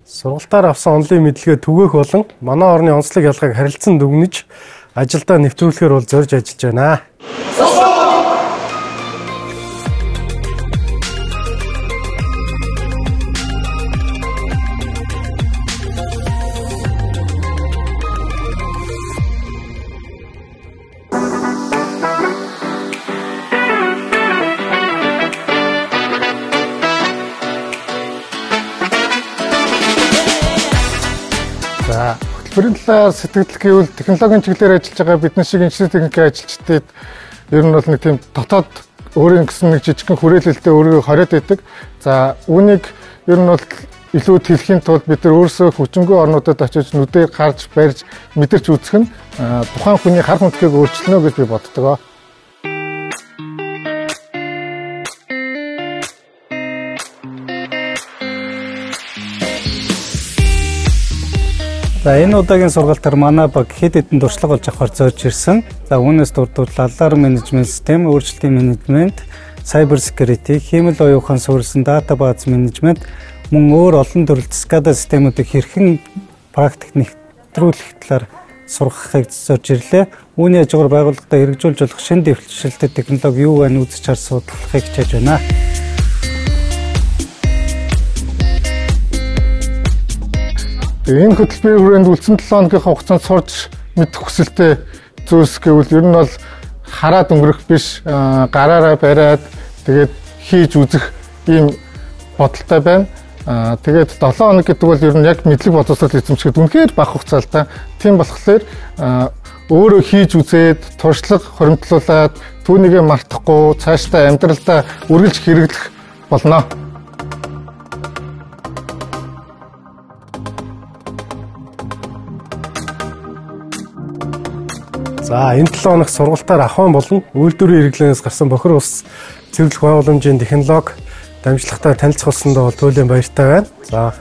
Сургалтаар авсан онлын мэдлэгээ түгээх болон манай орны онцлог ялгааг харилцан дүгнэж ажилдаа нэвтрүүлэхээр бол зорж ажиллаж байна. Хөтөлбөрийн талаар сэтгэл гэвэл технологийн чиглэлээр ажиллаж байгаа бидний шиг инженери техникийн ажилчдад ер нь бол нэг тийм дотоод өөрийн гэсэн нэг жижигхэн хүрээлэлтэй өөрийгөө хориод байдаг. За үүнийг ер нь бол илүү тэлхийн тулд бид нар өөрсдөө хүчингүй орнуудад очиж нүдээр харж барьж мэдэрч үзэх нь тухайн хүний хар хүндхийг өөрчилнө гэж би боддог. За энэ удаагийн сургалтаар манай баг хэд хэдэн туршлага болж авахар зорж ирсэн. За үүнээс дурдвал аларм менежмент систем, өөрчлөлтийн менежмент, cyber security, хиймэл оюухан суурилсан database менежмент, мөн өөр олон төрөлт SCADA системүүдийг хэрхэн практик нэвтрүүлэх талаар сургахыг зорж ирлээ. Үүний хажуугаар байгууллагада хэрэгжүүлж болох шинэ дэвшилтэд технологи юу вэ үзэж харж судлахыг хичээж байна. Энэ хөтөлбөрийн хүрээнд үлдсэн 7 хоногийн хугацаанд сурч мэдэх хүсэлтэй зүйлс гэвэл ер нь бол хараад өнгөрөх биш, гараараа бариад тэгээд хийж үзэх ийм бодолтой байна. Тэгээд 7 хоног гэдэг бол ер нь яг мэдлэг боловсрол эзэмшихэд үнэхээр бага хугацаа л та. Тийм болохоор өөрөө хийж үзээд, туршлага хоримтлуулад, түүнийгээ мартахгүй цаашдаа амьдралдаа үргэлж хэрэглэх болно. За энэ 7 хоног сургалтаар ахуйн болон үйлдвэрийн хэрэглэнээс гарсан бохир ус цэвэрлэх байгууламжийн технологи дамжлагтай танилцах болсондоо туйлын баяртай байна. За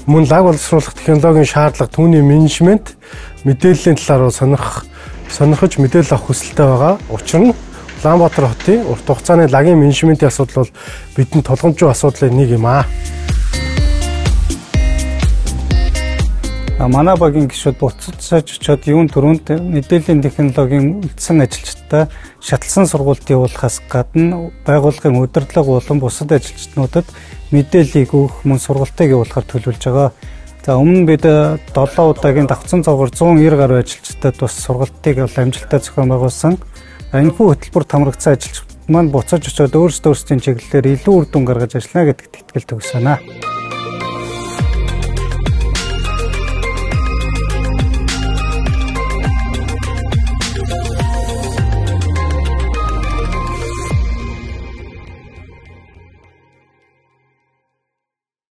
мөн лаг боловсруулах технологийн шаардлага, түүний менежмент, мэдээллийн талаар сонирхож мэдээлэл авах хүсэлтэй байгаа. Учир нь Улаанбаатар хотын урт хугацааны лагийн менежментийн асуудал бол бидэнд тулгамжгүй асуудлын нэг юм аа. Манай багийн гишүүд буцаж очиод юун түрүүнд мэдээллийн технологийн үлдсэн ажилчдаа шатлсан сургалт явуулахаас гадна байгууллагын удирдлага болон бусад ажилчднуудад мэдээллийг өгөх мөн сургалтыг явуулахар төлөвлөж байгаа. За өмнө бид 7 удаагийн давхцан цогоор 190 гаруй ажилчдад бас сургалтыг амжилттай зохион байгуулсан. Энэхүү хөтөлбөрт хамрагдсан ажилчид маань буцаж очиод өөрсдийн чиглэлээр илүү үр дүн гаргаж ажиллана гэдэгт итгэлтэй байна.